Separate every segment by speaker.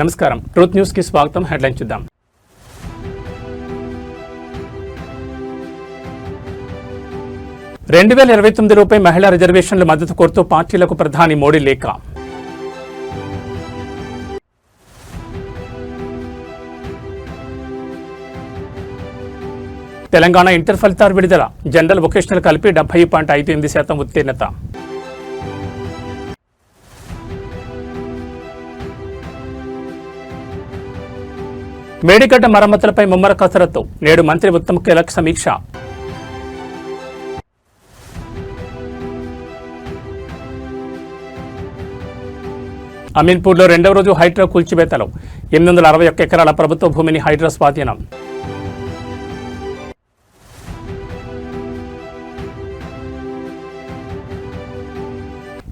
Speaker 1: నమస్కారం. Truth news కి స్వాగతం. హెడ్లైన్ చూద్దాం. రూపాయి మహిళా రిజర్వేషన్ల మద్దతు కోరుతూ పార్టీలకు ప్రధాని మోడీ లేఖ. తెలంగాణ ఇంటర్ ఫలితాలు విడుదల. జనరల్ వొకేషనల్ కలిపి 70.58% ఉత్తీర్ణత. మేడిగడ్డ మరమ్మతులపై ముమ్మర కసరత్తు. నేడు మంత్రి ఉత్తమ్ కీలక సమీక్ష. అమీన్పూర్లో రెండవ రోజు హైడ్రా కూల్చివేతలు. 861 ఎకరాల ప్రభుత్వ భూమిని హైడ్రా స్వాధీనం.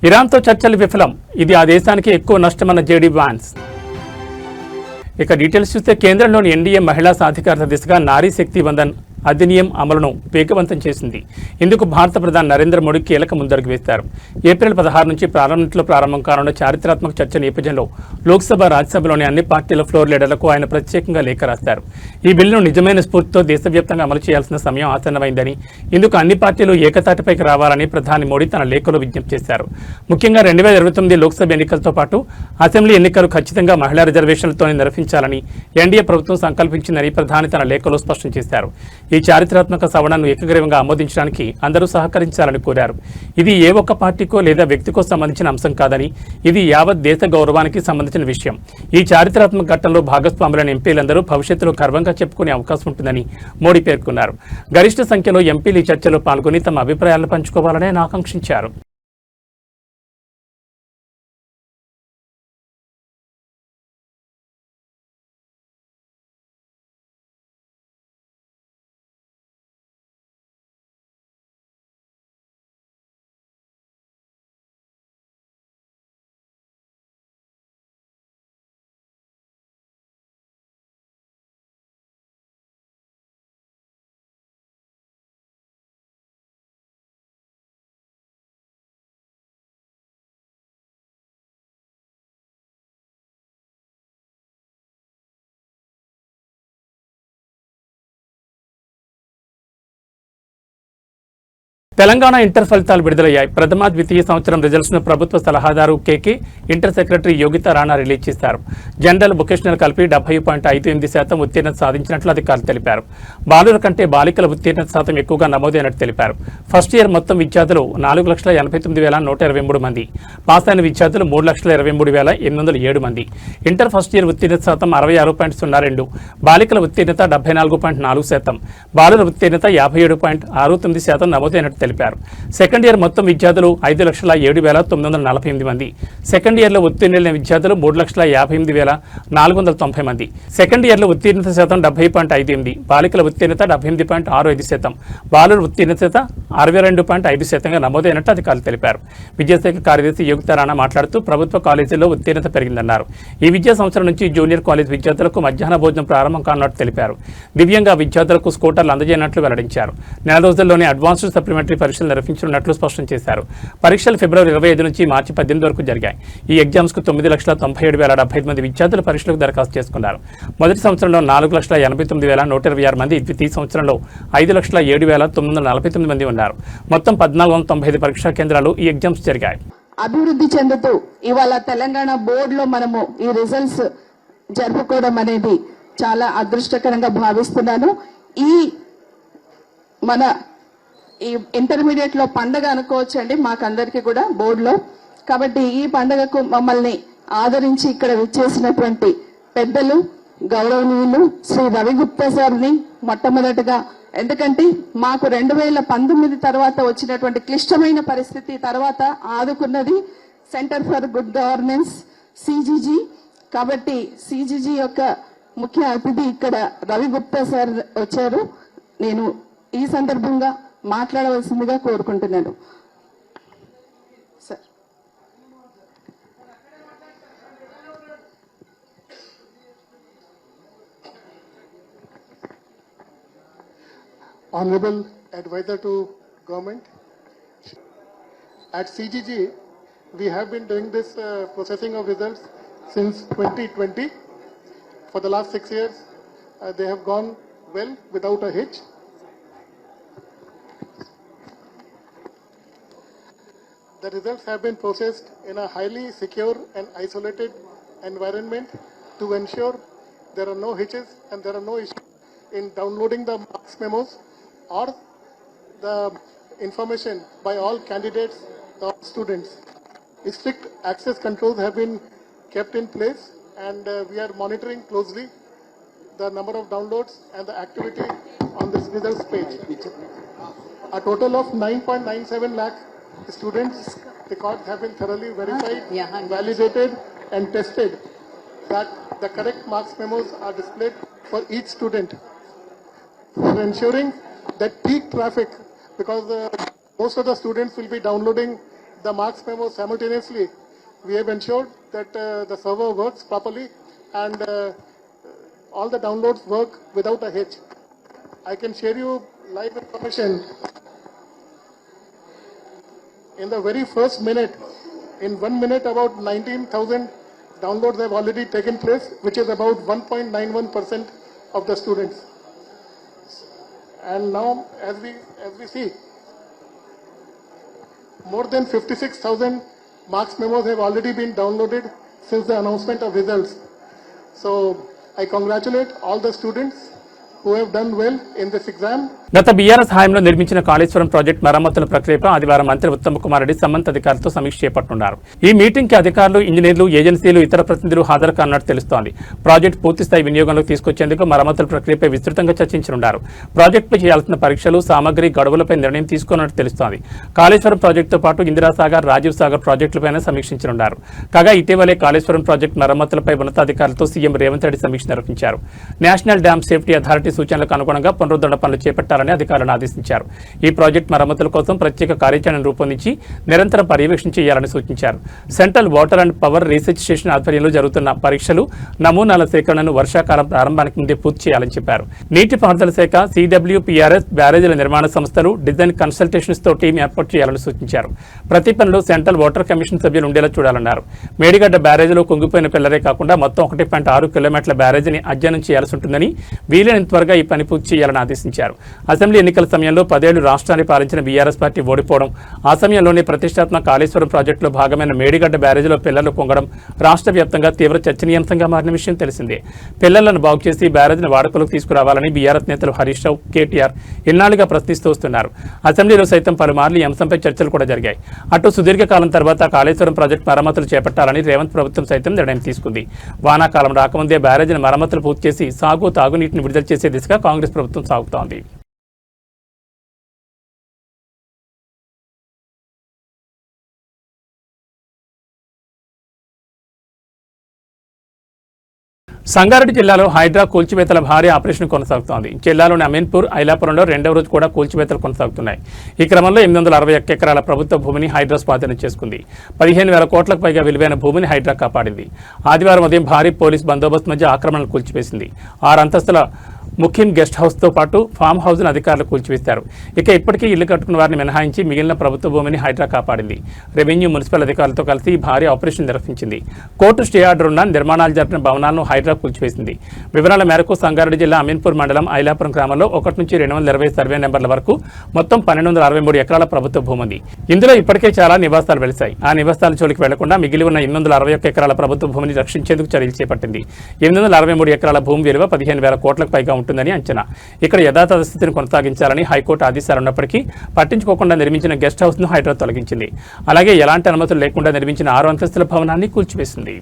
Speaker 1: ఇరాన్తో చర్చలు విఫలం. ఇది ఆ దేశానికి ఎక్కువ నష్టమన్న జేడీ వాన్స్. ఇక డీటెయిల్స్ చూస్తే కేంద్రంలోని ఎన్డీఏ మహిళా సాధికారత దిశగా నారీ శక్తి వందన్ అధినియం అమలును వేగవంతం చేసింది. ఇందుకు భారత ప్రధాని నరేంద్ర మోడీ కీలక ముందడుగు వేశారు. ఏప్రిల్ 16 నుంచి పార్లమెంట్లో ప్రారంభం కానున్న చారిత్రాత్మక చర్చ నేపథ్యంలో లోక్సభ, రాజ్యసభలోని అన్ని పార్టీల ఫ్లోర్ లీడర్లకు ఆయన ప్రత్యేకంగా లేఖ రాశారు. ఈ బిల్లును నిజమైన స్ఫూర్తితో దేశవ్యాప్తంగా అమలు చేయాల్సిన సమయం ఆసన్నమైందని, ఇందుకు అన్ని పార్టీలు ఏకతాటిపైకి రావాలని ప్రధాని మోడీ తన లేఖలో విజ్ఞప్తి చేశారు. ముఖ్యంగా 2029 లోక్సభ ఎన్నికలతో పాటు అసెంబ్లీ ఎన్నికలు ఖచ్చితంగా మహిళా రిజర్వేషన్లతోనే నిర్వహించాలని ఎన్డీఏ ప్రభుత్వం సంకల్పించిందని ప్రధాని తన లేఖలో స్పష్టం చేశారు. ఈ చారిత్రాత్మక సవరణను ఏకగ్రీవంగా ఆమోదించడానికి అందరూ సహకరించాలని కోరారు. ఇది ఏ ఒక్క పార్టీకో లేదా వ్యక్తికో సంబంధించిన అంశం కాదని, ఇది యావత్ దేశ గౌరవానికి సంబంధించిన విషయం. ఈ చారిత్రాత్మక ఘట్టంలో భాగస్వాములైన ఎంపీలందరూ భవిష్యత్తులో గర్వంగా చెప్పుకునే అవకాశం ఉంటుందని మోడీ పేర్కొన్నారు. గరిష్ట సంఖ్యలో ఎంపీలు ఈ చర్చలో పాల్గొని తమ అభిప్రాయాలను పంచుకోవాలని ఆయన ఆకాంక్షించారు. తెలంగాణ ఇంటర్ ఫలితాలు విడుదలయ్యాయి. ప్రథమ, ద్వితీయ సంవత్సరం రిజల్ట్స్ ను ప్రభుత్వ సలహాదారు KK, inter secretary Yogita Rana release చేశారు. జనరల్ వొకేషనల్ కలిపి 70.58% ఉత్తీర్ణత సాధించినట్లు అధికారులు తెలిపారు. బాలుర కంటే బాలికల ఉత్తీర్ణత శాతం ఎక్కువగా నమోదైనట్టు తెలిపారు. ఫస్ట్ ఇయర్ మొత్తం విద్యార్థులు 4,89,123 మంది, పాస్ అయిన విద్యార్థులు 3,23,807 మంది. ఇంటర్ ఫస్ట్ ఇయర్ ఉత్తీర్ణత శాతం 66.02, బాలికల ఉత్తీర్ణత 74.4%, బాలుర ఉత్తీర్ణత 57.69% నమోదైనట్టు తెలిపారు. సెకండ్ ఇయర్ మొత్తం విద్యార్థులు 5,07,948 మంది, సెకండ్ ఇయర్లో ఉత్తీర్ణులైన విద్యార్థులు 3,58,490 మంది. సెకండ్ ఇయర్లో ఉత్తీర్ణత శాతం 70.58, బాలికల ఉత్తీర్ణత 78.65%, బాలుర ఉత్తీర్ణత 62.5%గా నమోదైనట్టు అధికారులు తెలిపారు. విద్యాశాఖ కార్యదర్శి యోగితా రాణా మాట్లాడుతూ ప్రభుత్వ కాలేజీల్లో ఉత్తీర్ణత పెరిగిందన్నారు. ఈ విద్యా సంవత్సరం నుంచి జూనియర్ కాలేజ్ విద్యార్థులకు మధ్యాహ్న భోజనం ప్రారంభం కానున్నట్టు తెలిపారు. దివ్యంగా విద్యార్థులకు స్కూటర్లు అందజేయనట్లు వెల్లడించారు. నెల రోజుల్లోనే అడ్వాన్స్డ్ సప్లిమెంటరీ పరీక్షలు నిర్వహించనున్నట్లు స్పష్టం చేశారు. పరీక్షలు ఫిబ్రవరి 25 నుంచి మార్చి 18 వరకు జరిగాయి. ఈ ఎగ్జామ్స్ కు 9,97,075 మంది విద్యార్థులు పరీక్షలకు దరఖాస్తు చేసుకున్నారు. మొదటి సంవత్సరంలో 4,89,126 మంది, ద్వితీయ సంవత్సరంలో 5,07,949 మంది ఉన్నారు. మొత్తం 1,495 పరీక్షా కేంద్రాలు ఈ ఎగ్జామ్స్ జరిగాయి.
Speaker 2: అభివృద్ధి చెందుతూ ఇవాళ తెలంగాణ బోర్డులో మనము ఈ రిజల్ట్స్ జరుపుకోవడం అనేది చాలా అదృష్టకరంగా భావిస్తున్నాను. ఈ మన ఈ ఇంటర్మీడియట్ లో పండగ అనుకోవచ్చు అండి మాకందరికి కూడా బోర్డులో. కాబట్టి ఈ పండగకు మమ్మల్ని ఆదరించి ఇక్కడ విచ్చేసినటువంటి పెద్దలు, గౌరవనీయులు శ్రీ రవిగుప్తా సార్ని మొట్టమొదటిగా, ఎందుకంటే మాకు 2019 తర్వాత వచ్చినటువంటి క్లిష్టమైన పరిస్థితి తర్వాత ఆదుకున్నది centre for good governance CGG. కాబట్టి సిజిజి యొక్క ముఖ్య అతిథి ఇక్కడ రవిగుప్తా సార్ వచ్చారు. నేను ఈ సందర్భంగా మాట్లాడవలసిందిగా కోరుకుంటున్నాను. Sir
Speaker 3: Honorable Advisor to Government, at CGG we have been doing this processing of results since 2020. For the last 6 years, they have gone well without a hitch. The results have been processed in a highly secure and isolated environment to ensure there are no hitches and there are no issues in downloading the marks memos or the information by all candidates or students. Strict access controls have been kept in place, and we are monitoring closely the number of downloads and the activity on this results page. A total of 9.97 lakh students' records have been thoroughly verified, validated, and tested that the correct marks memos are displayed for each student. For ensuring that peak traffic, because most of the students will be downloading the marks memos simultaneously, we have ensured that the server works properly and all the downloads work without a hitch. I can share you live information. In the very first minute, in 1 minute, about 19,000 downloads have already taken place, which is about 1.91% of the students. And now, as we see, more than 56,000 marks memos have already been downloaded since the announcement of results. So I congratulate all the students who have done well in this exam.
Speaker 1: గత BRS హయాంలో నిర్మించిన Kaleshwaram project మరమ్మతుల ప్రక్రియపై ఆదివారం మంత్రి ఉత్తమ్ కుమార్ రెడ్డి సంబంధిత అధికారులతో సమీక్ష చేపట్టనున్నారు. ఈ మీటింగ్కి అధికారులు, ఇంజనీర్లు, ఏజెన్సీలు, ఇతర ప్రతినిధులు హాజరు కానున్నట్టు తెలుస్తోంది. ప్రాజెక్టు పూర్తిస్థాయి వినియోగంలోకి తీసుకొచ్చేందుకు మరమ్మతుల ప్రక్రియపై విస్తృతంగా చర్చించనున్నారు. ప్రాజెక్టుపై చేయాల్సిన పరీక్షలు, సామగ్రి, గడువులపై నిర్ణయం తీసుకోనున్నట్టు తెలుస్తోంది. కాళేశ్వరం ప్రాజెక్టుతో పాటు ఇందిరాసాగర్, రాజీవ్ సాగర్ ప్రాజెక్టులపైన సమీక్షించనున్నారు. కాగా ఇటీవలే కాళేశ్వరం ప్రాజెక్టు మరమ్మతులపై ఉన్నతాధికారులతో సీఎం రేవంత్ రెడ్డి సమీక్ష నిర్వహించారు. నేషనల్ డ్యామ్ సేఫ్టీ అథారిటీ సూచనలకు అనుగుణంగా పునరుద్ధరణ పనులు చేపట్టాలని అధికారులను ఆదేశించారు. ఈ ప్రాజెక్టు మరమ్మతుల కోసం ప్రత్యేక కార్యాచరణను రూపొందించి నిరంతరం పర్యవేక్షణ చేయాలని సూచించారు. Central water and power research station ఆధ్వర్యంలో జరుగుతున్న పరీక్షలు, నమూనాల సేకరణను వర్షాకాలం ప్రారంభానికి ముందే పూర్తి చేయాలని చెప్పారు. నీటిపారుదల శాఖ, CWPRS, బ్యారేజీల నిర్మాణ సంస్థలు, డిజైన్ కన్సల్టేషన్స్ తో టీం ఏర్పాటు చేయాలని సూచించారు. ప్రతి పనిలో సెంట్రల్ వాటర్ కమిషన్ సభ్యులు ఉండేలా చూడాలన్నారు. మేడిగడ్డ బ్యారేజీలో కుంగిపోయిన పిల్లరే కాకుండా మొత్తం 1.6 కిలోమీటర్ల బ్యారేజీని అధ్యయనం చేయాల్సి ఉంటుందని, వీలైనంత త్వరగా ఈ పని పూర్తి చేయాలని ఆదేశించారు. అసెంబ్లీ ఎన్నికల సమయంలో 10 ఏళ్లు రాష్ట్రాన్ని పాలించిన బీఆర్ఎస్ పార్టీ ఓడిపోవడం, ఆ సమయంలోనే ప్రతిష్టాత్మక కాళేశ్వరం ప్రాజెక్టులో భాగమైన మేడిగడ్డ బ్యారేజీలో పిల్లలు పొంగడం రాష్ట్ర వ్యాప్తంగా తీవ్ర చర్చనీయాంశంగా మారిన విషయం తెలిసిందే. పిల్లలను బాగు చేసి బ్యారేజీని వాడుకలోకి తీసుకురావాలని బీఆర్ఎస్ నేతలు హరీష్ రావు, కేటీఆర్ ఇన్నాళ్లుగా ప్రశ్నిస్తూ వస్తున్నారు. అసెంబ్లీలో సైతం పలుమార్లు ఈ అంశంపై చర్చలు కూడా జరిగాయి. అటు సుదీర్ఘకాలం తర్వాత కాళేశ్వరం ప్రాజెక్టు మరమ్మతులు చేపట్టాలని రేవంత్ ప్రభుత్వం సైతం నిర్ణయం తీసుకుంది. వానాకాలం రాకముందే బ్యారేజీని మరమ్మతులు పూర్తి చేసి సాగు, తాగునీటిని విడుదల చేసే దిశగా కాంగ్రెస్ ప్రభుత్వం సాగుతోంది. సంగారెడ్డి జిల్లాలో హైడ్రా కూల్చివేతల భారీ ఆపరేషన్ కొనసాగుతోంది. జిల్లాలోని అమీన్పూర్, ఐలాపురంలో రెండవ రోజు కూడా కూల్చివేతలు కొనసాగుతున్నాయి. ఈ క్రమంలో 861 ఎకరాల ప్రభుత్వ భూమిని హైడ్రా స్వాధీనం చేసుకుంది. 15,000 కోట్లకు పైగా విలువైన భూమిని హైడ్రా కాపాడింది. ఆదివారం ఉదయం భారీ పోలీస్ బందోబస్తు మధ్య ఆక్రమణలు కూల్చివేసింది. 6 అంతస్తుల ముఖ్యం గెస్ట్ హౌస్తో పాటు ఫామ్ హౌస్ను అధికారులు కూల్చివేశారు. ఇక ఇప్పటికీ ఇల్లు కట్టుకున్న వారిని మినహాయించి మిగిలిన ప్రభుత్వ భూమిని హైడ్రా కాపాడింది. రెవెన్యూ, మున్సిపల్ అధికారులతో కలిసి భారీ ఆపరేషన్ నిర్వహించింది. కోర్టు స్టే ఆర్డర్ ఉన్న నిర్మాణాలు జరిపిన భవనాలను హైడ్రా కూల్చివేసింది. వివరాల మేరకు సంగారెడ్డి జిల్లా అమీన్పూర్ మండలం ఐలాపురం గ్రామంలో 1 నుంచి 220 సర్వే నెంబర్ల వరకు మొత్తం 1263 ఎకరాల ప్రభుత్వ భూమి ఉంది. ఇందులో ఇప్పటికే చాలా నివాసాలు వెలిశాయి. ఆ నివాసాల జోలికి వెళ్లకుండా మిగిలి ఉన్న 861 ఎకరాల ప్రభుత్వ భూమిని రక్షించేందుకు చర్యలు చేపట్టింది. 863 ఎకరాల భూమి విలువ 15,000 కోట్లకు పైగా ఉంటుందని అంచనా. ఇక్కడ యథాతథ స్థితిని కొనసాగించాలని హైకోర్టు ఆదేశాలు ఉన్నప్పటికీ పట్టించుకోకుండా నిర్మించిన గెస్ట్ హౌస్ను హైడ్రా తొలగించింది. అలాగే ఎలాంటి అనుమతులు లేకుండా నిర్మించిన 6 అంతస్తుల భవనాన్ని కూల్చివేసింది.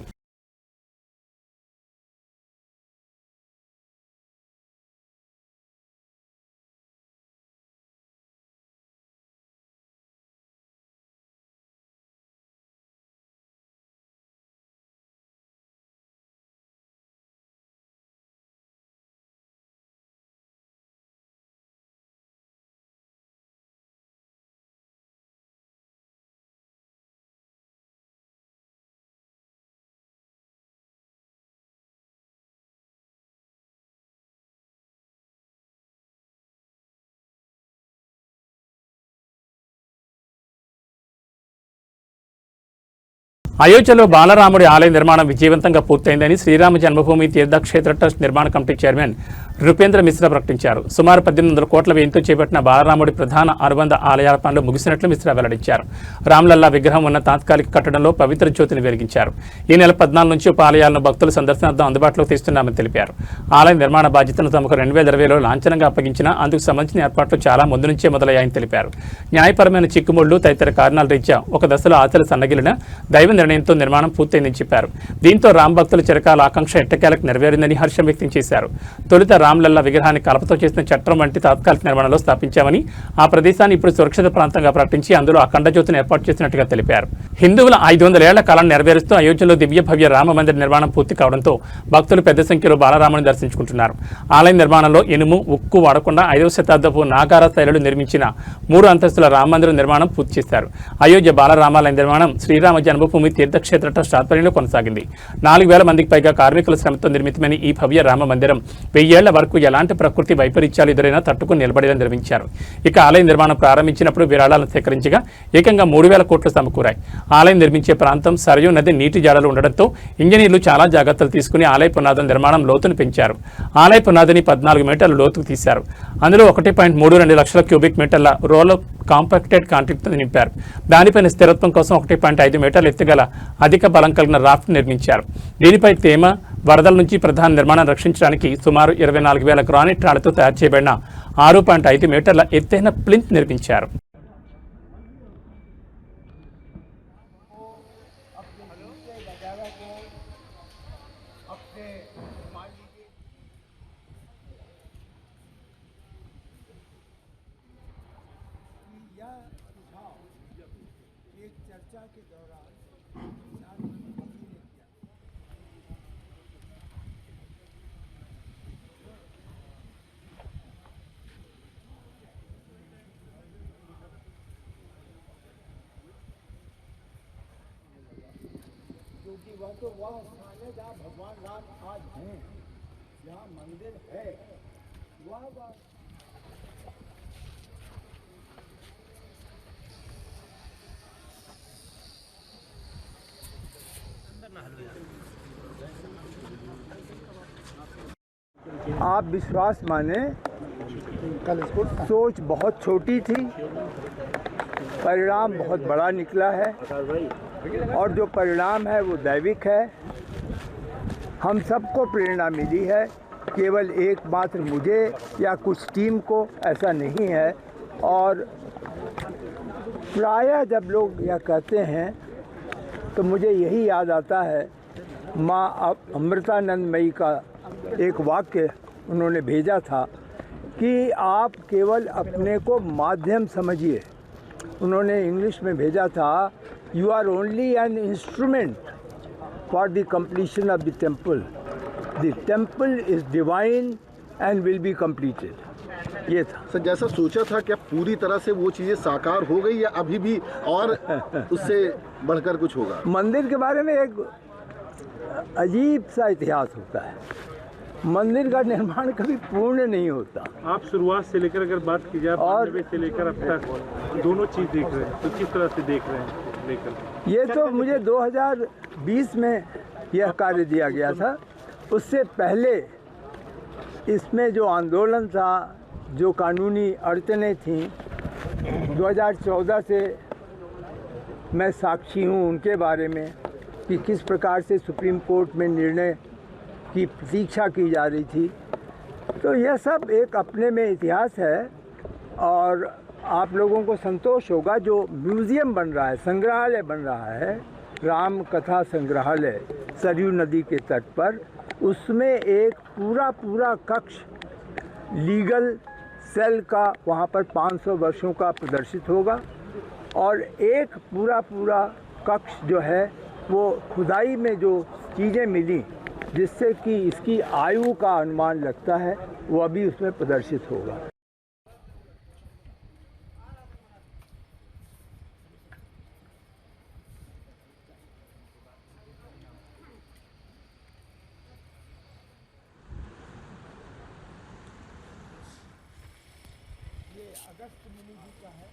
Speaker 1: అయోధ్యలో బాలరాముడి ఆలయ నిర్మాణం విజయవంతంగా పూర్తయిందని శ్రీరామ జన్మభూమి తీర్థక్షేత్ర ట్రస్ట్ నిర్మాణ కమిటీ చైర్మన్ నృపేంద్ర మిశ్రా ప్రకటించారు. సుమారు 1800 కోట్ల వ్యయంతో చేపట్టిన బాలరాముడి ప్రధాన అనుబంధ ఆలయాల పనులు ముగిసినట్లు మిశ్రా వెల్లడించారు. రామ్లల్లా విగ్రహం ఉన్న తాత్కాలిక కట్టడంలో పవిత్ర జ్యోతిని వెలిగించారు. ఈ నెల 14 నుంచి ఉప ఆలయాలను భక్తుల సందర్శనార్థం అందుబాటులోకి తీస్తున్నామని తెలిపారు. ఆలయ నిర్మాణ బాధ్యతను తమకు 2020లో లాంఛనంగా అప్పగించినా అందుకు సంబంధించిన ఏర్పాట్లు చాలా ముందు నుంచే మొదలయ్యాయని తెలిపారు. న్యాయపరమైన చిక్కుముళ్లు తదితర కారణాల రీత్యా ఒక దశలో ఆచరణ సన్నగిలిన దైవ నిర్ణయంతో నిర్మాణం పూర్తయిందని చెప్పారు. దీంతో రామ్ భక్తుల చిరకాల ఆకాంక్ష ఎట్టకేలకు నెరవేరిందని హర్షం వ్యక్తం చేశారు. తొలుత రామ్లల్లా విగ్రహాన్ని కలపతో చేసిన చట్రం వంటి తాత్కాలిక నిర్మాణంలో స్థాపించామని, ఆ ప్రదేశాన్ని ఇప్పుడు సురక్షిత ప్రాంతంగా ప్రకటించి అందులో అఖండ జ్యోతిని ఏర్పాటు చేసినట్టుగా తెలిపారు. హిందువుల 500 ఏళ్ల కళను నెరవేరుస్తూ అయోధ్యలో దివ్య భవ్య రామ మందిర నిర్మాణం పూర్తి కావడంతో భక్తులు పెద్ద సంఖ్యలో బాలరాముని దర్శించుకుంటున్నారు. ఆలయ నిర్మాణంలో ఇనుము, ఉక్కు వాడకుండా 5వ శతాబ్దపు నాగార శైలిలో నిర్మించిన 3 అంతస్తుల రామ మందిర నిర్మాణం పూర్తి చేశారు. అయోధ్య బాలరామాలయ నిర్మాణం శ్రీరామ జన్మభూమి తీర్థక్షేత్ర ట్రస్ట్ ఆధ్వర్యంలో కొనసాగింది. 4000 మందికి పైగా కార్మికుల శ్రమతో నిర్మితమైన ఈ భవ్య రామ మందిరం 1000 ఏళ్ల వరకు ఎలాంటి ప్రకృతి వైపరీత్యాలు ఎదురైనా తట్టుకుని నిలబడేలా నిర్మించారు. ఇక ఆలయ నిర్మాణం ప్రారంభించినప్పుడు విరాళాలను సేకరించగా ఏకంగా 3000 కోట్లు సమకూరాయి. ఆలయం నిర్మించే ప్రాంతం సరయూ నది నీటి జాడలు ఉండడంతో ఇంజనీర్లు చాలా జాగ్రత్తలు తీసుకుని ఆలయ పునాదుల నిర్మాణం లోతును పెంచారు. ఆలయ పునాదిని 14 మీటర్ల లోతుకు తీశారు. అందులో 1.32 లక్షల క్యూబిక్ మీటర్ల రోల్ కాంపాక్టెడ్ కాంక్రీట్ నింపారు. దానిపైన స్థిరత్వం కోసం 1.5 మీటర్ల ఎత్తుగల అధిక బలం కలిగిన రాఫ్ట్ నిర్మించారు. దీనిపై తేమ, వరదల నుంచి ప్రధాన నిర్మాణాన్ని రక్షించడానికి సుమారు 24,000 గ్రానైట్ రాళ్లతో తయారు చేయబడిన 6.5 మీటర్ల ఎత్తైన ప్లింత్ నిర్మించారు.
Speaker 4: क्योंकि वह तो वह स्थान है जहाँ भगवान राम आज हैं, जहाँ मंदिर है वह आप विश्वास माने सोच बहुत छोटी थी, परिणाम बहुत बड़ा निकला है और जो परिणाम है वो दैविक है। हम सबको प्रेरणा मिली है, केवल एकमात्र मुझे या कुछ टीम को ऐसा नहीं है। और प्रायः जब लोग यह कहते हैं तो मुझे यही याद आता है माँ अमृतानंदमयी का एक वाक्य उन्होंने भेजा था कि आप केवल अपने को माध्यम समझिए। उन्होंने इंग्लिश में भेजा था, you are only an instrument for the completion of the temple. The temple is divine and will be completed. ये था
Speaker 5: सर, जैसा सोचा था क्या पूरी तरह से वो चीज़ें साकार हो गई या अभी भी और उससे बढ़कर कुछ होगा? मंदिर के बारे में एक अजीब सा इतिहास होता है। मंदिर का निर्माण कभी पूर्ण नहीं होता।
Speaker 6: आप शुरुआत से लेकर अगर बात की जाए और से लेकर अब तक दोनों चीज देख रहे हैं, तो किस तरह से देख रहे हैं?
Speaker 4: ये तो मुझे 2020 में यह कार्य दिया गया था। उससे पहले इसमें जो आंदोलन था, जो कानूनी अड़चनें थीं, 2014 से मैं साक्षी हूँ उनके बारे में कि किस प्रकार से सुप्रीम कोर्ट में निर्णय की प्रतीक्षा की जा रही थी। तो यह सब एक अपने में इतिहास है और आप लोगों को संतोष होगा जो म्यूज़ियम बन रहा है, संग्रहालय बन रहा है, राम कथा संग्रहालय सरयू नदी के तट पर, उसमें एक पूरा कक्ष लीगल सेल का वहाँ पर 500 वर्षों का प्रदर्शित होगा और एक पूरा कक्ष जो है वो खुदाई में जो चीज़ें मिली जिससे कि इसकी आयु का अनुमान लगता है वो अभी उसमें प्रदर्शित होगा। ये अगस्त मुनि जी का है।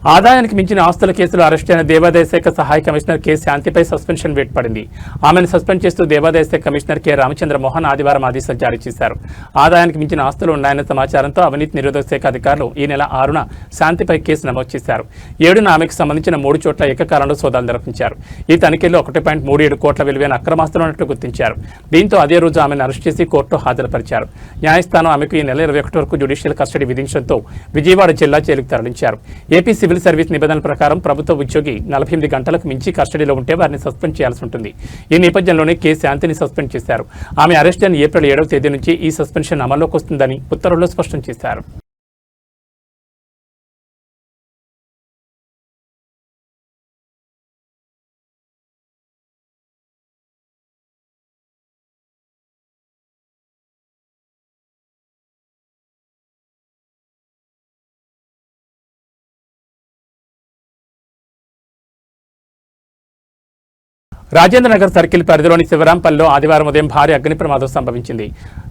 Speaker 1: ఆదాయానికి మించిన ఆస్తుల కేసులో అరెస్ట్ అయిన దేవాదాయ శాఖ సహాయ కమిషనర్ కె శాంతిపై సస్పెన్షన్ వేటు పడింది. ఆమెను సస్పెండ్ చేస్తూ దేవాదాయ శాఖ కమిషనర్ కె రామచంద్ర మోహన్ ఆదివారం ఆదేశాలు జారీ చేశారు. ఆదాయానికి మించిన ఆస్తులు ఉన్నాయన్న సమాచారంతో అవినీతి నిరోధక శాఖ అధికారులు ఈ నెల 6న శాంతిపై కేసు నమోదు చేశారు. 7న ఆమెకు సంబంధించిన 3 చోట్ల ఏకకాలంలో సోదాలు నిర్వహించారు. ఈ తనిఖీల్లో 1.37 కోట్ల విలువైన అక్రమాస్తులు ఉన్నట్లు గుర్తించారు. దీంతో అదే రోజు ఆమెను అరెస్ట్ చేసి కోర్టులో హాజరుపరిచారు. న్యాయస్థానం ఆమెకు ఈ నెల 21 వరకు జ్యుడిషియల్ కస్టడీ విధించడంతో విజయవాడ జిల్లా జైలుకు తరలించారు. ఏపీ సివిల్ సర్వీస్ నిబంధనల ప్రకారం ప్రభుత్వ ఉద్యోగి 48 గంటలకు మించి కస్టడీలో ఉంటే వారిని సస్పెండ్ చేయాల్సి ఉంటుంది. ఈ నేపథ్యంలోనే కె శాంతిని సస్పెండ్ చేశారు. ఆమె అరెస్ట్ అయిన ఏప్రిల్ 7వ తేదీ నుంచి ఈ సస్పెన్షన్ అమల్లోకి వస్తుందని ఉత్తర్వుల్లో స్పష్టం చేశారు. రాజేంద్రనగర్ సర్కిల్ పరిధిలోని శివరాంపల్లిలో ఆదివారం ఉదయం భారీ అగ్ని ప్రమాదం సంభవించింది.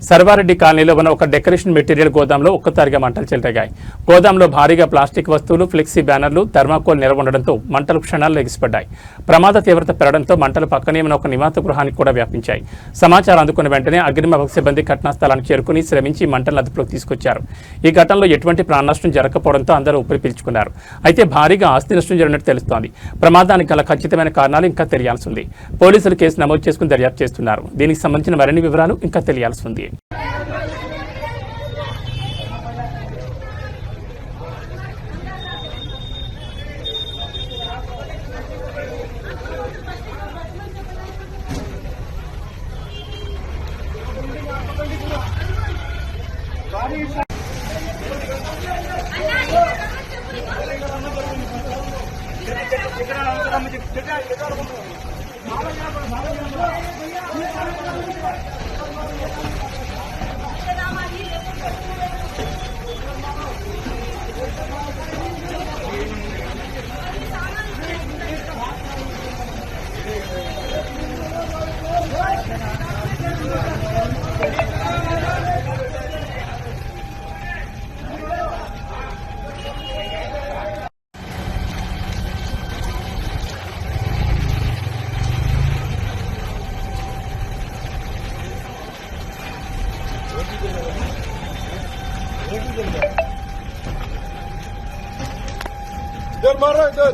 Speaker 1: సర్వారెడ్డి కాలనీలో ఉన్న ఒక డెకరేషన్ మెటీరియల్ గోదాంలో ఒక్కసారిగా మంటలు చెలరేగాయి. గోదాంలో భారీగా ప్లాస్టిక్ వస్తువులు, ఫ్లెక్సీ బ్యానర్లు, థర్మాకోల్ నిల్వ ఉండడంతో మంటలు క్షణాల్లో ఎగిసిపడ్డాయి. ప్రమాద తీవ్రత పెరగడంతో మంటలు పక్కనే ఉన్న ఒక నివాస గృహానికి కూడా వ్యాపించాయి. సమాచారం అందుకున్న వెంటనే అగ్నిమాపక సిబ్బంది ఘటనా స్థలానికి చేరుకుని శ్రమించి మంటలను అదుపులోకి తీసుకొచ్చారు. ఈ ఘటనలో ఎటువంటి ప్రాణనష్టం జరగకపోవడంతో అందరూ ఊపిరి పీల్చుకున్నారు. అయితే భారీగా ఆస్తి నష్టం జరిగినట్టు తెలుస్తోంది. ప్రమాదానికి గల ఖచ్చితమైన కారణాలు ఇంకా తెలియాల్సి ఉంది. పోలీసులు కేసు నమోదు చేసుకుని దర్యాప్తు చేస్తున్నారు. దీనికి సంబంధించిన మరిన్ని వివరాలు ఇంకా తెలియాల్సి ఉంది.
Speaker 5: इधर मारो इधर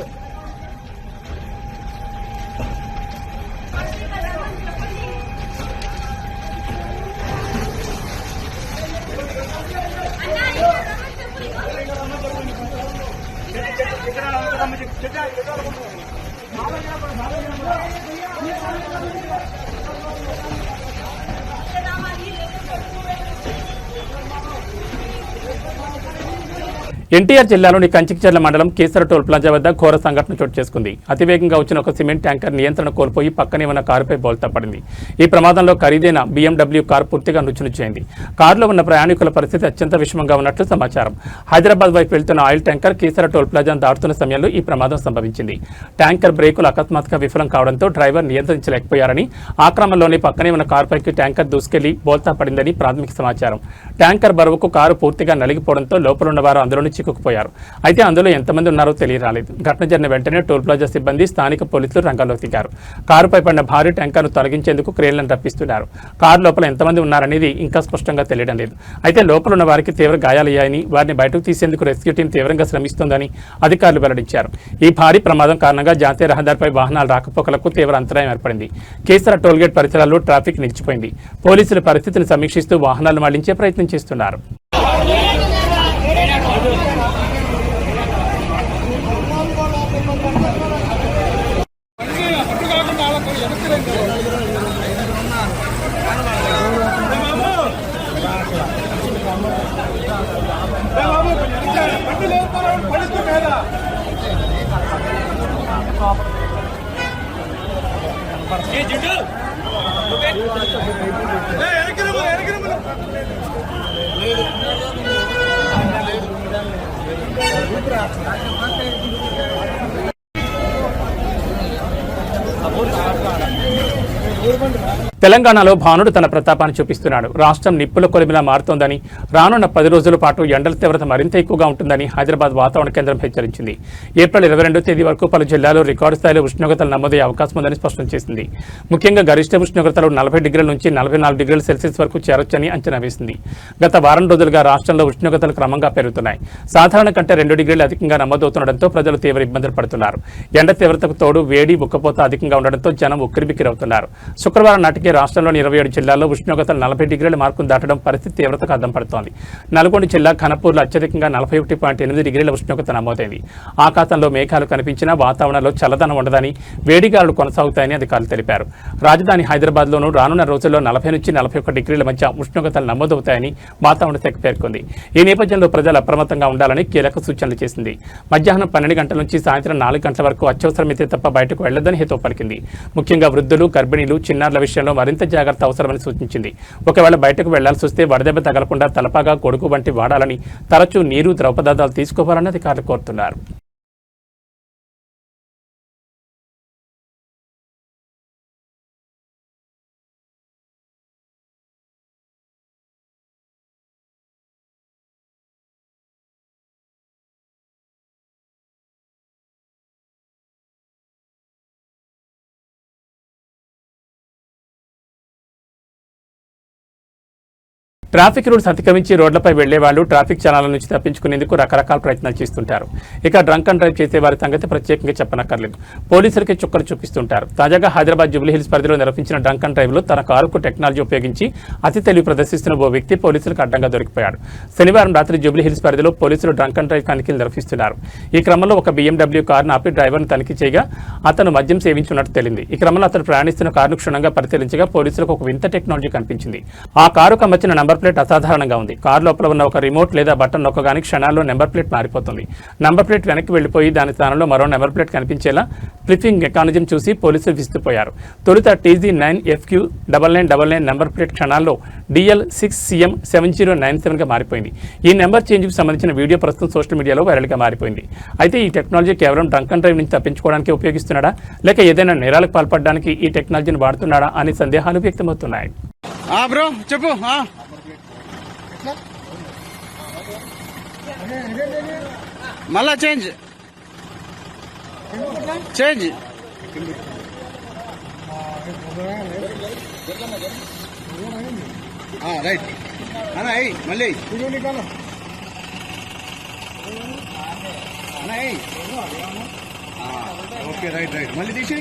Speaker 1: ఎన్టీఆర్ జిల్లాలోని కంచికచర్ల మండలం కేసర టోల్ ప్లాజా వద్ద ఘోర సంఘటన చోటు చేసుకుంది. అతివేగంగా వచ్చిన ఒక సిమెంట్ ట్యాంకర్ నియంత్రణ కోల్పోయి పక్కనే ఉన్న కారుపై బోల్తా పడింది. ఈ ప్రమాదంలో ఖరీదైన BMW కారు పూర్తిగా నుచ్చునుచ్చైంది. కారులో ఉన్న ప్రయాణికుల పరిస్థితి అత్యంత విషమంగా ఉన్నట్లు సమాచారం. హైదరాబాద్ వైపు వెళ్తున్న ఆయిల్ ట్యాంకర్ కేసర టోల్ ప్లాజాను దాటుతున్న సమయంలో ఈ ప్రమాదం సంభవించింది. ట్యాంకర్ బ్రేకులు అకస్మాత్తుగా విఫలం కావడంతో డ్రైవర్ నియంత్రించలేకపోయారని, ఆ క్రమంలోనే పక్కనే ఉన్న కారుపైకి ట్యాంకర్ దూసుకెళ్లి బోల్తా పడిందని ప్రాథమిక సమాచారం. ట్యాంకర్ బరువుకు కారు పూర్తిగా నలిగిపోవడంతో లోపలున్న వారు అందులోని చిక్కుకుపోయారు. అయితే అందులో ఎంతమంది ఉన్నారో తెలియరాలేదు. ఘటన జరిగిన వెంటనే టోల్ ప్లాజా సిబ్బంది, స్థానిక పోలీసులు రంగంలోకి దిగారు. కారుపై పడిన భారీ ట్యాంకర్ను తొలగించేందుకు క్రేన్లను రప్పిస్తున్నారు. కారు లోపల ఎంతమంది ఉన్నారనేది ఇంకా స్పష్టంగా తెలియడం లేదు. అయితే లోపల ఉన్న వారికి తీవ్ర గాయాలయ్యాయని, వారిని బయటకు తీసేందుకు రెస్క్యూ టీం తీవ్రంగా శ్రమిస్తోందని అధికారులు వెల్లడించారు. ఈ భారీ ప్రమాదం కారణంగా జాతీయ రహదారిపై వాహనాల రాకపోకలకు తీవ్ర అంతరాయం ఏర్పడింది. కేసర టోల్గేట్ పరిసరాల్లో ట్రాఫిక్ నిలిచిపోయింది. పోలీసులు పరిస్థితిని సమీక్షిస్తూ వాహనాలు మళ్లించే ప్రయత్నం చేస్తున్నారు. తెలంగాణలో భానుడు తన ప్రతాపాన్ని చూపిస్తున్నాడు. రాష్ట్రం నిప్పుల కొలిమిలా మారుతోందని, రానున్న 10 రోజుల పాటు ఎండల తీవ్రత మరింత ఎక్కువగా ఉంటుందని హైదరాబాద్ వాతావరణ కేంద్రం హెచ్చరించింది. ఏప్రిల్ 22వ తేదీ వరకు పలు జిల్లాల్లో రికార్డు స్థాయిలో ఉష్ణోగ్రతలు నమోదయ్యే అవకాశం ఉందని స్పష్టం చేసింది. ముఖ్యంగా గరిష్ట ఉష్ణోగ్రతలు 40 డిగ్రీల నుంచి 44 డిగ్రీల సెల్సియస్ వరకు చేరొచ్చని అంచనా వేసింది. గత వారం రోజులుగా రాష్ట్రంలో ఉష్ణోగ్రతలు క్రమంగా పెరుగుతున్నాయి. సాధారణ కంటే 2 డిగ్రీలు అధికంగా నమోదవుతుండటంతో ప్రజలు తీవ్ర ఇబ్బందులు పడుతున్నారు. ఎండ తీవ్రతకు తోడు వేడి, ఉక్కపోత అధికంగా ఉండడంతో జనం ఉక్కిరిబిక్కిరవుతున్నారు. శుక్రవారం నాటికి రాష్ట్రంలోని 27 జిల్లాల్లో ఉష్ణోగ్రతలు 40 డిగ్రీల మార్కును దాటడం పరిస్థితి తీవ్రతకు అద్దం పడుతోంది. నల్గొండ జిల్లా ఖనపూర్లో అత్యధికంగా 41.8 డిగ్రీల ఉష్ణోగ్రత నమోదైంది. ఆకాశంలో మేఘాలు కనిపించినా వాతావరణంలో చల్లదనం ఉండదని, వేడిగాలులు కొనసాగుతాయని అధికారులు తెలిపారు. రాజధాని హైదరాబాద్లోనూ రానున్న రోజుల్లో 40 నుంచి 41 డిగ్రీల మధ్య ఉష్ణోగ్రతలు నమోదవుతాయని వాతావరణ శాఖ పేర్కొంది. ఈ నేపథ్యంలో ప్రజలు అప్రమత్తంగా ఉండాలని కీలక సూచనలు చేసింది. మధ్యాహ్నం 12 గంటల నుంచి సాయంత్రం 4 గంటల వరకు అత్యవసరమైతే తప్ప బయటకు వెళ్లొద్దని హితవు పలికింది. ముఖ్యంగా వృద్ధులు, గర్భిణీలు, చిన్నారుల విషయంలో మరింత జాగ్రత్త అవసరమని సూచించింది. ఒకవేళ బయటకు వెళ్లాల్సి వస్తే వడదెబ్బ తగలకుండా తలపాగా, గొడుగు వంటి వాడాలని, తరచూ నీరు, ద్రవ పదార్థాలు తీసుకోవాలని అధికారులు కోరుతున్నారు. ట్రాఫిక్ రూల్స్ అతిక్రమించి రోడ్లపై వెళ్లే వాళ్ళు ట్రాఫిక్ చలాల నుంచి తప్పించుకునేందుకు రకరకాల ప్రయత్నాలు చేస్తుంటారు. ఇక డ్రంక్ అండ్ డ్రైవ్ చేసే వారి సంగతి ప్రత్యేకంగా చెప్పనక్కర్లేదు. పోలీసులకి చుక్కలు చూపిస్తుంటారు. తాజాగా హైదరాబాద్ జూబ్లీ హిల్స్ పరిధిలో నిర్వహించిన డ్రంక్ అండ్ డ్రైవ్ లో తన కారుకు టెక్నాలజీ ఉపయోగించి అతి తెలివి ప్రదర్శిస్తున్న ఓ వ్యక్తి పోలీసులకు అడ్డంగా దొరికిపోయాడు. శనివారం రాత్రి జూబ్లీ హిల్స్ పరిధిలో పోలీసులు డ్రంక్ అండ్ డ్రైవ్ తనిఖీలు నిర్వహిస్తున్నారు. ఈ క్రమంలో ఒక BMW కారును ఆపి డ్రైవర్ను తనిఖీ చేయగా అతను మద్యం సేవించున్నట్టు తేలింది. ఈ క్రమంలో అతను ప్రయాణిస్తున్న కారును క్షుణ్ణంగా పరిశీలించగా పోలీసులకు ఒక వింత టెక్నాలజీ కనిపించింది. ఆ కారుకు అమర్చిన నంబర్ ప్లేట్ అసాధారణంగా ఉంది. కారు లోపల ఉన్న ఒక రిమోట్ లేదా బటన్ నొక్కగానే క్షణాల్లో నెంబర్ ప్లేట్ మారిపోతుంది. నంబర్ ప్లేట్ వెనక్కి వెళ్లిపోయి దాని స్థానంలో మరో నెంబర్ ప్లేట్ కనిపించేలా ఫ్లిప్పింగ్ మెకానిజం చూసి పోలీసులు విస్తుపోయారు. తొలుత TZ9FQ9999 నెంబర్ ప్లేట్ క్షణాల్లో DL6CM7097గా మారిపోయింది. ఈ నెంబర్ చేంజ్కు సంబంధించిన వీడియో ప్రస్తుతం సోషల్ మీడియాలో వైరల్గా మారిపోయింది. అయితే ఈ టెక్నాలజీ కేవలం డ్రంక్ అండ్ డ్రైవ్ నుంచి తప్పించుకోవడానికి ఉపయోగిస్తున్నాడా, లేక ఏదైనా నేరాలకు పాల్పడడానికి ఈ టెక్నాలజీని వాడుతున్నాడా అనే సందేహాలు వ్యక్తమవుతున్నాయి.
Speaker 7: బ్రో చెప్పు. మళ్ళా చేంజ్ రైట్ అన్నా మళ్ళీ ఓకే రైట్ మళ్ళీ తీసి.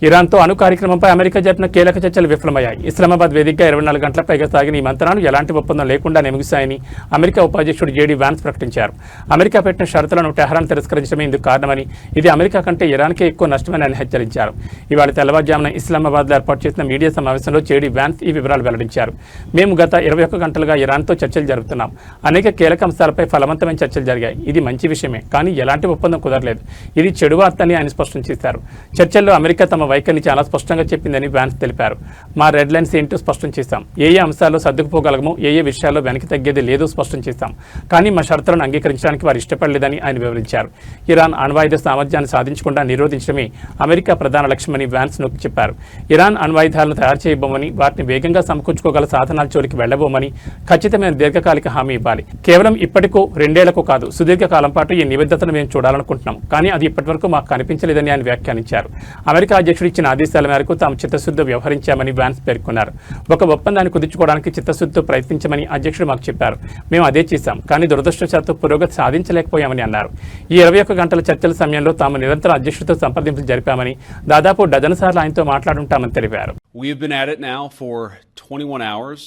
Speaker 1: ఇరాన్తో అణు కార్యక్రమంపై అమెరికా జరిపిన కీలక చర్చలు విఫలమయ్యాయి. ఇస్లామాబాద్ వేదికగా 24 గంటల పైగా సాగిన ఈ మంతనాలు ఎలాంటి ఒప్పందం లేకుండానే ముగిశాయని అమెరికా ఉపాధ్యక్షుడు JD వాన్స్ ప్రకటించారు. అమెరికా పెట్టిన షరతులను టెహరాన్ తిరస్కరించడమే ఇందుకు కారణమని, ఇది అమెరికా కంటే ఇరాన్కే ఎక్కువ నష్టమని ఆయన హెచ్చరించారు. ఇవాళ తెల్లవారుజామున ఇస్లామాబాద్లో ఏర్పాటు చేసిన మీడియా సమావేశంలో JD వాన్స్ ఈ వివరాలు వెల్లడించారు. మేము గత 21 గంటలుగా ఇరాన్తో చర్చలు జరుపుతున్నాం. అనేక కీలక అంశాలపై ఫలవంతమైన చర్చలు జరిగాయి. ఇది మంచి విషయమే, కానీ ఎలాంటి ఒప్పందం కుదరలేదు. ఇది చెడు వార్త అని ఆయన స్పష్టం చేశారు. చర్చల్లో అమెరికా తమ వైఖరిని చాలా స్పష్టంగా చెప్పిందని వాన్స్ తెలిపారు. మా రెడ్ లైన్స్ ఏంటో స్పష్టం చేశాం. ఏ అంశాల్లో సర్దుకుపోగలమో, ఏ విషయాల్లో వెనక్కి తగ్గేది లేదో స్పష్టం చేశాం. కానీ మా షరతులను అంగీకరించడానికి వారు ఇష్టపడలేదని ఆయన వివరించారు. ఇరాన్ అణ్వాయుధ సామర్థ్యాన్ని సాధించకుండా నిరోధించడమే అమెరికా ప్రధాన లక్ష్యమని వాన్స్ నొక్కి చెప్పారు. ఇరాన్ అణ్వాయుధాలను తయారు చేయబోమని, వాటిని వేగంగా సమకూర్చుకోగల సాధనాల జోలికి వెళ్లబోమని ఖచ్చితమైన దీర్ఘకాలిక హామీ ఇవ్వాలి. కేవలం ఇప్పటికో 2 ఏళ్లకు కాదు, సుదీర్ఘకాలం పాటు ఈ నిబద్ధతను మేము చూడాలనుకుంటున్నాం. కానీ అది ఇప్పటివరకు మాకు కనిపించలేదని ఆయన వ్యాఖ్యానించారు. అమెరికా అధ్యక్షుడు ఇచ్చిన ఆదేశాల మేరకు తాము చిత్తశుద్ధితో వ్యవహరించామని వాన్స్ పేర్కొన్నారు. ఒక ఒప్పందాన్ని కుదుర్చుకోవడానికి చిత్తశుద్ధితో ప్రయత్నించమని అధ్యక్షుడు మాకు చెప్పారు. మేము అదే చేశాం, కానీ దురదృష్టవశాత్తు పురోగతి సాధించలేకపోయామని అన్నారు. ఈ 21 గంటల చర్చల సమయంలో తాము నిరంతరం అధ్యక్షుడితో సంప్రదింపులు జరిపామని, దాదాపు డజన్ సార్లు ఆయనతో మాట్లాడుంటామని తెలిపారు.
Speaker 8: We've been at it now for 21 hours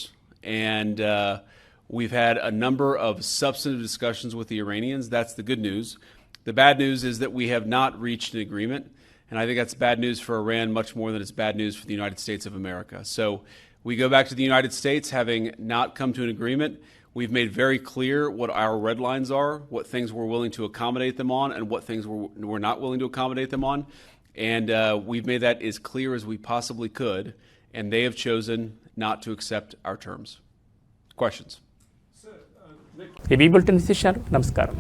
Speaker 8: and we've had a number of substantive discussions with the Iranians. That's the good news. The bad news is that we have not reached an agreement. And I think that's bad news for Iran much more than it's bad news for the United States of America. So we go back to the United States having not come to an agreement. We've made very clear what our red lines are, what things we're willing to accommodate them on, and what things we're not willing to accommodate them on. And we've made that as clear as we possibly could, and they have chosen not to accept our terms. Questions?
Speaker 1: ఈ bulletin విశేషాలు. నమస్కారం.